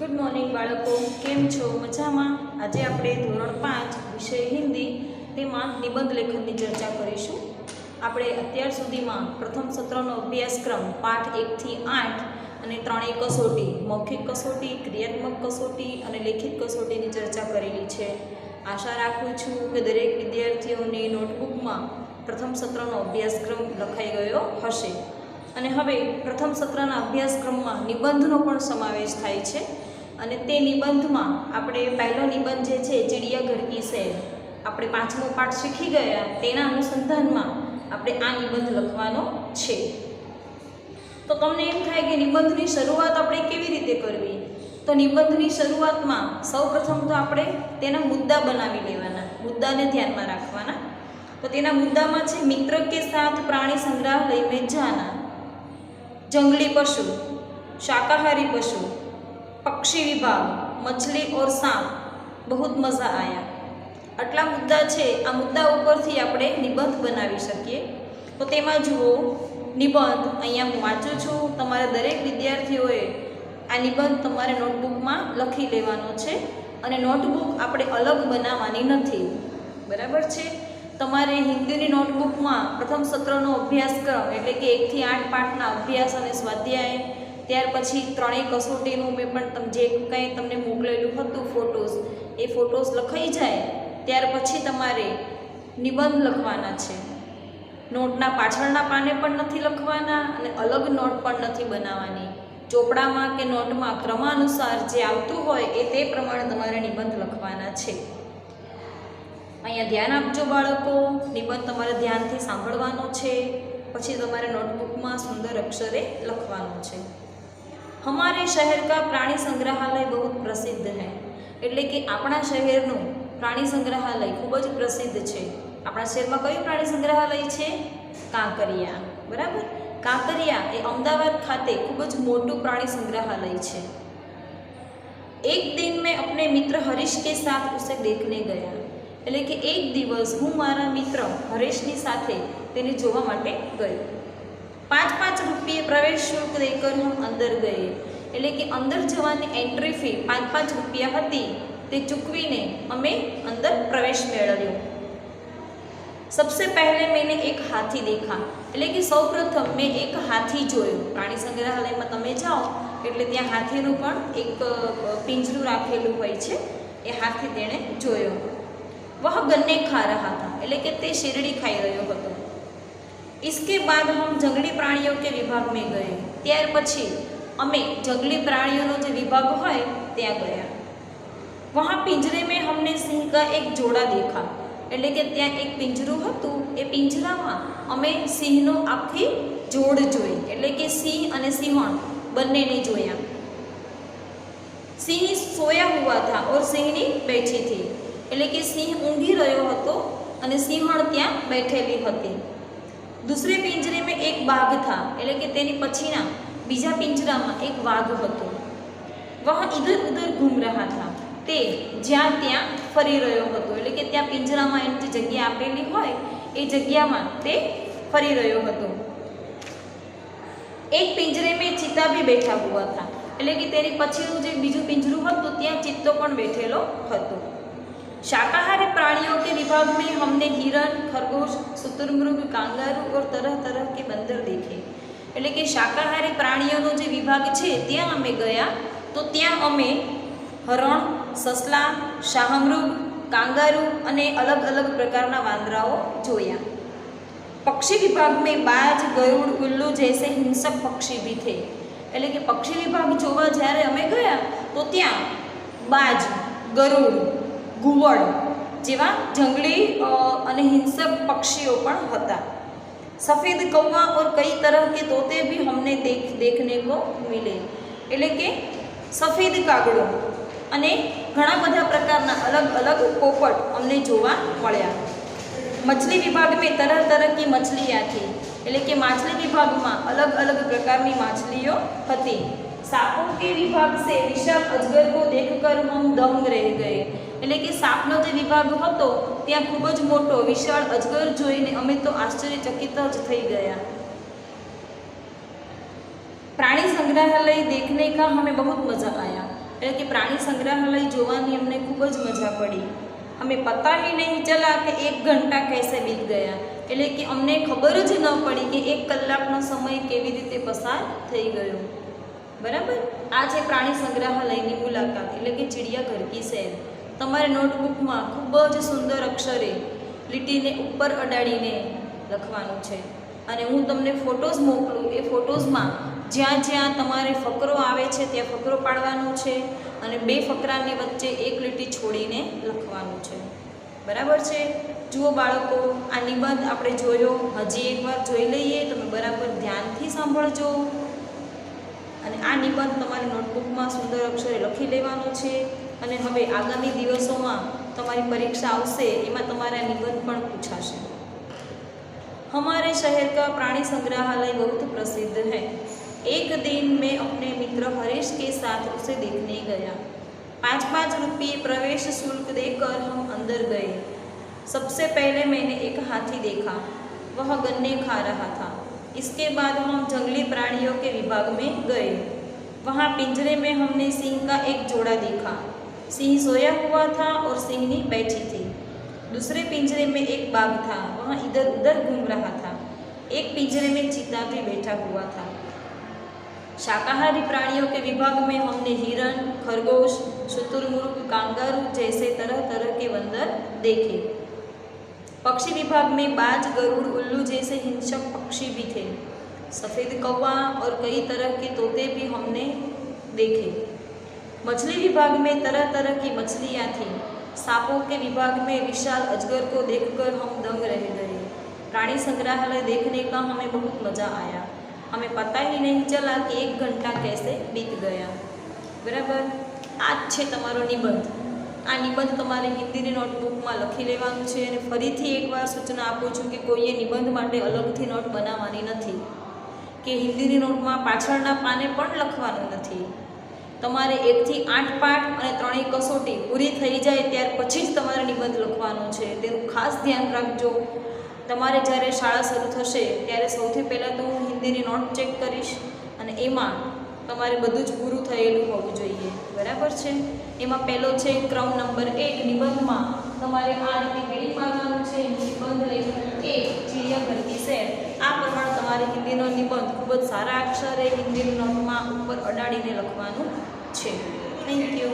Good morning बाळको, केम छो? मजामां? આજે આપણે ધોરણ 5 વિષય હિન્દી તેમાં નિબંધ લેખનની ચર્ચા કરીશું। આપણે અત્યાર સુધીમાં પ્રથમ સત્રનો અભ્યાસક્રમ પાઠ 1 થી 8 અને ત્રણેય કસોટી, મૌખિક કસોટી, ક્રિયાત્મક કસોટી અને લેખિત કસોટીની ચર્ચા કરેલી છે। આશા રાખું છું કે દરેક વિદ્યાર્થીઓની નોટબુકમાં પ્રથમ સત્રનો અભ્યાસક્રમ લખાઈ ગયો હશે। અને હવે પ્રથમ સત્રના અભ્યાસક્રમમાં નિબંધનો પણ સમાવેશ થાય છે અને તે નિબંધમાં આપણે પહેલો નિબંધ જે છે ચિડિયાઘર કી સૈર, આપણે પાંચમો પાઠ શીખી ગયા તેના અનુસંધાનમાં આપણે આ નિબંધ લખવાનો છે। તો તમને એમ થાય કે નિબંધની શરૂઆત આપણે કેવી રીતે કરવી? તો નિબંધની શરૂઆતમાં સૌપ્રથમ તો આપણે તેના મુદ્દા બનાવી લેવાના, મુદ્દાને ધ્યાનમાં રાખવાના। તો તેના મુદ્દામાં છે મિત્ર કે સાથ પ્રાણી સંગ્રહાલય में जाना, जंगली पशु, शाकाहारी पशु, पक्षी विभाग, मछली और सांप, बहुत मज़ा आया। आटला मुद्दा है। आ मुद्दा उपरथी आपणे निबंध बनावी शकीए। तो तेमां जुओ निबंध अहींया हूँ वाँचुं छुं। तमारे दरेक विद्यार्थीओए आ निबंध तमारे नोटबुक में लखी लेवानो छे अने नोटबुक आपणे अलग बनाववानी नथी, बराबर छे। तमारे हिंदी नोटबुक में प्रथम सत्रनो अभ्यासक्रम एटले कि 1 થી 8 पाठना अभ्यास और स्वाध्याय, त्यार पछी त्रणेय कसोटीनुं मैं पण जे कंई तमने मोकलेलुं हतुं फोटोज, ए फोटोज लखाई जाए त्यार पछी तमारे निबंध लखवाना छे। नोटना पाछळना पाने पण नथी लखवाना अने अलग नोट पण नथी बनाववानी। चोपड़ामां के नोटमां क्रमानुसार जे आवतुं होय ए ते प्रमाणे तमारे निबंध लखवाना छे। अहींया ध्यान आपजो बाळको, निबंध तमारे ध्यानथी सांभळवानो छे, पछी तमारे नोटबुक में सुंदर अक्षरे लखवानो छे। हमारे शहर का प्राणी संग्रहालय बहुत प्रसिद्ध है, एटले कि आपणा शहेरनुं प्राणी संग्रहालय खूब ज प्रसिद्ध छे। आपणा शहेरमां कयुं प्राणी संग्रहालय छे? कांकरिया, बराबर। कांकरिया ए अमदावाद खाते खूब ज मोटुं प्राणी संग्रहालय छे। एक दिन मैं अपने मित्र हरीश के साथ उसे देखने गया, એટલે કે એક દિવસ હું મારા મિત્ર હરેશની સાથે તેને જોવા માટે ગયો। 5-5 રૂપિયા પ્રવેશ શુલ્ક દેकर हम अंदर गए, એટલે કે અંદર જવાની એન્ટ્રી ફી 5-5 રૂપિયા હતી, તે ચૂકવીને અમે અંદર પ્રવેશ મેળવ્યો। सबसे पहले मैंने एक हाथी देखा, એટલે કે સૌપ્રથમ મેં એક હાથી જોયો। પ્રાણી સંગ્રહાલયમાં તમે જાઓ એટલે ત્યાં હાથીનું પણ એક પિંજરું રાખેલું હોય છે, એ હાથી તેણે જોયો। वह गन्ने खा रहा था, એટલે કે તે શેરડી ખાઈ રહ્યો હતો। इसके बाद हम जंगली प्राणियों के विभाग में गए, ત્યાર પછી અમે जंगली प्राणियों जो विभाग होय ત્યાં ગયા। वहाँ पिंजरे में हमने सिंह का एक जोड़ा देखा, એટલે કે ત્યાં એક પિંજરું હતું, એ પિંજરામાં અમે સિંહનો આખી જોડ જોઈ, એટલે કે સિંહ અને સિંહણ બંનેને જોયા। સિંહ सोया हुआ था और सिंहनी बैठी थी, એટલે કે સિંહ ઊંઘી રહ્યો હતો અને સિંહણ ત્યાં બેઠેલી હતી। दूसरे पिंजरे में एक बाघ था, એટલે કે તેની પછીના બીજા પિંજરામાં એક વાઘ હતો। वह इधर उधर घूम रहा था, તે જ્યાં ત્યાં ફરી રહ્યો હતો, એટલે કે ત્યાં પિંજરામાં એની જે જગ્યા આપેલી હોય એ જગ્યામાં તે ફરી રહ્યો હતો। एक पिंजरे में चीता भी बैठा हुआ था, એટલે કે તેની પછીનું જે બીજું પિંજરું હતું ત્યાં ચિત્તો પણ બેઠેલો હતો। शाकाहारी प्राणियों के विभाग में हमने हिरण, खरगोश, शुतुरमुर्ग, कांगारू और तरह तरह के बंदर देखे, એટલે કે શાકાહારી પ્રાણીઓનો જે વિભાગ છે ત્યાં અમે ગયા તો ત્યાં અમે હરણ, સસલા, શાહમૃગ, કાંગારૂ અને અલગ અલગ પ્રકારના વાંદરાઓ જોયા। पक्षी विभाग में बाज, गरुड़, उल्लू जैसे हिंसक पक्षी भी थे, એટલે કે પક્ષી વિભાગ જોવા જ્યારે અમે ગયા તો ત્યાં બાજ, ગરુડ, गुवड़ जेवा जंगली अने हिंसक पक्षीओ पण हता। सफ़ेद कौवा और कई तरह के तोते भी हमने देखने को मिले, एटले के सफ़ेद कागड़ो अने घणा बधा प्रकारना अलग अलग पोपट अमने जोवा मळ्या। मछली विभाग में तरह तरह की मछलियाँ थी, एटले के माछली विभाग में अलग अलग प्रकारनी माछलीओ हती। सांपों के विभाग से विशाल अजगर को देखकर हम दंग रह गए, એટલે કે સાપનો જે વિભાગ હતો ત્યાં ખૂબ જ મોટો વિશાળ અજગર જોઈને અમે તો આશ્ચર્યચકિત જ થઈ ગયા। प्राणी संग्रहालय देखने का हमें बहुत मज़ा आया। એટલે કે પ્રાણી સંગ્રહાલય જોવાની અમને ખૂબ જ મજા પડી. અમે પતા ही नहीं चला કે 1 ઘંટા कैसे बीत ગયા, એટલે કે અમને ખબર જ ન પડી કે 1 કલાકનો સમય કેવી રીતે પસાર થઈ ગયો. બરાબર. આ છે પ્રાણી સંગ્રહાલયની મુલાકાત, એટલે કે ચિડિયાઘર કી સૈર. તમારે નોટબુકમાં ખૂબ જ સુંદર અક્ષરે લીટીને ઉપર અડાડીને લખવાનું છે. અને હું તમને ફોટોઝ મોકલું, એ ફોટોઝમાં જ્યાં જ્યાં તમારે ફકરો આવે છે ત્યાં ફકરો પાડવાનો છે અને 2 ફકરાની વચ્ચે 1 લીટી છોડીને લખવાનું છે. બરાબર છે. જુઓ બાળકો, આ નિબંધ આપણે જોયો, હજી એકવાર જોઈ લઈએ. તમે બરાબર ધ્યાનથી સાંભળજો અને આ નિબંધ તમારી નોટબુકમાં સુંદર અક્ષરે લખી લેવાનો છે. અને હવે આગામી દિવસોમાં તમારી પરીક્ષા આવશે, એમાં તમારા નિબંધ પણ પૂછાશે. हमारे शहर का प्राणी संग्रहालय बहुत प्रसिद्ध है. एक दिन मैं अपने मित्र हरीश के साथ उसे देखने गया. 5-5 रुपये प्रवेश शुल्क देकर हम अंदर गए. सबसे पहले मैंने एक हाथी देखा, वह गन्ने खा रहा था. इसके बाद हम जंगली प्राणियों के विभाग में गए. वहाँ पिंजरे में हमने सिंह का एक जोड़ा देखा. सिंह सोया हुआ था और सिंहनी बैठी थी. दूसरे पिंजरे में एक बाघ था, वह इधर उधर घूम रहा था. एक पिंजरे में चीता भी बैठा हुआ था. शाकाहारी प्राणियों के विभाग में हमने हिरण, खरगोश, शुतुरमुर्ग, कांगारू जैसे तरह तरह के बंदर देखे. पक्षी विभाग में बाज, गरुड़, उल्लू जैसे हिंसक पक्षी भी थे. सफ़ेद कौवा और कई तरह के तोते भी हमने देखे. मछली विभाग में तरह तरह की मछलियाँ थीं. सांपों के विभाग में विशाल अजगर को देखकर हम दंग रह गए. प्राणी संग्रहालय देखने का हमें बहुत मज़ा आया. हमें पता ही नहीं चला कि 1 घंटा कैसे बीत गया. बराबर. આ જ છે તમારો નિબંધ. આ નિબંધ તમારે હિન્દીની નોટબુકમાં લખી લેવાનું છે. અને ફરીથી એકવાર સૂચના આપું છું કે કોઈએ નિબંધ માટે અલગથી નોટ બનાવવાની નથી, કે હિન્દીની નોટમાં પાછળના પાને પણ લખવાનું નથી. તમારે 1 થી 8 પાઠ અને 3 કસોટી પૂરી થઈ જાય ત્યાર પછી જ તમારે નિબંધ લખવાનો છે. તેનું ખાસ ધ્યાન રાખજો. તમારે જ્યારે શાળા શરૂ થશે ત્યારે સૌથી પહેલાં તો હું હિન્દીની નોટ ચેક કરીશ અને એમાં તમારે બધું જ પૂરું થયેલું હોવું જોઈએ. બરાબર છે. એમાં પહેલો છે ક્રમ નંબર 1 નિબંધમાં તમારે આ રીતે હેડિંગ મારવાનું છે. નિબંધ લેખન 1 ચિડિયાઘર કી સૈર. આ પ્રમાણે તમારે હિન્દીનો નિબંધ ખૂબ જ સારા અક્ષરે હિન્દીની નોટમાં ઉપર અડાડીને લખવાનું છે. Thank you.